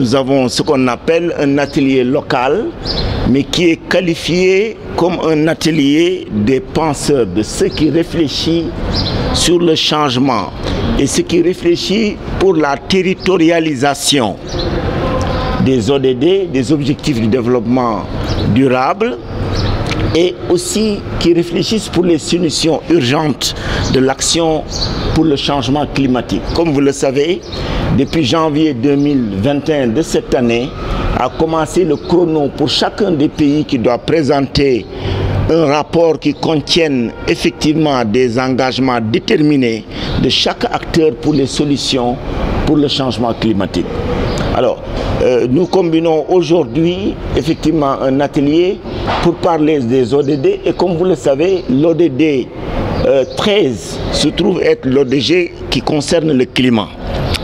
Nous avons ce qu'on appelle un atelier local, mais qui est qualifié comme un atelier des penseurs, de ceux qui réfléchissent sur le changement et ceux qui réfléchissent pour la territorialisation des ODD, des objectifs du développement durable, et aussi qui réfléchissent pour les solutions urgentes de l'action pour le changement climatique. Comme vous le savez, depuis janvier 2021 de cette année, a commencé le chrono pour chacun des pays qui doit présenter un rapport qui contienne effectivement des engagements déterminés de chaque acteur pour les solutions pour le changement climatique. Alors, nous combinons aujourd'hui effectivement un atelier pour parler des ODD, et comme vous le savez, l'ODD 13 se trouve être l'ODD qui concerne le climat.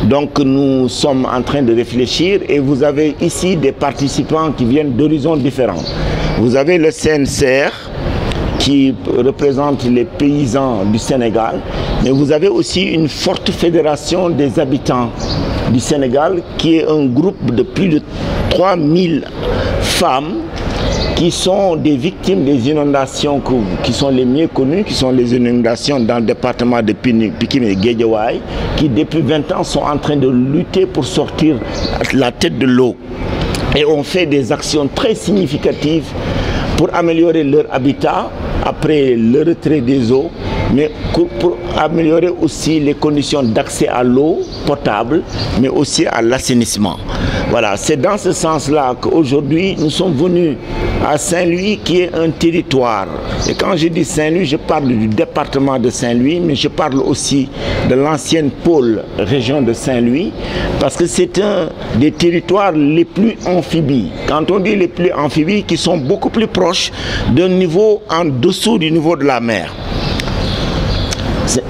Donc nous sommes en train de réfléchir, et vous avez ici des participants qui viennent d'horizons différents. Vous avez le CNCR qui représente les paysans du Sénégal, mais vous avez aussi une forte fédération des habitants du Sénégal qui est un groupe de plus de 3000 femmes qui sont des victimes des inondations qui sont les mieux connues, qui sont les inondations dans le département de Pikine et Guédiawaye, qui depuis 20 ans sont en train de lutter pour sortir la tête de l'eau. Et on fait des actions très significatives pour améliorer leur habitat après le retrait des eaux, mais pour améliorer aussi les conditions d'accès à l'eau potable, mais aussi à l'assainissement. Voilà, c'est dans ce sens-là qu'aujourd'hui nous sommes venus à Saint-Louis, qui est un territoire. Et quand je dis Saint-Louis, je parle du département de Saint-Louis, mais je parle aussi de l'ancienne pôle région de Saint-Louis, parce que c'est un des territoires les plus amphibies. Quand on dit les plus amphibies, qui sont beaucoup plus proches d'un niveau en dessous du niveau de la mer.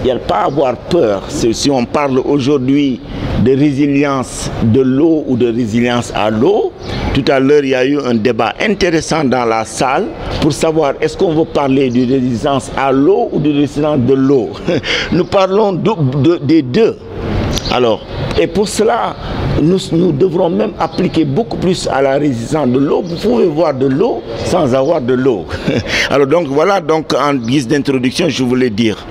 Il n'y a pas à avoir peur. Si on parle aujourd'hui de résilience de l'eau ou de résilience à l'eau, tout à l'heure il y a eu un débat intéressant dans la salle pour savoir est-ce qu'on veut parler de résilience à l'eau ou de résilience de l'eau. Nous parlons des deux. Alors, et pour cela, nous devrons même appliquer beaucoup plus à la résistance de l'eau. Vous pouvez voir de l'eau sans avoir de l'eau. Alors donc voilà, donc en guise d'introduction, je voulais dire.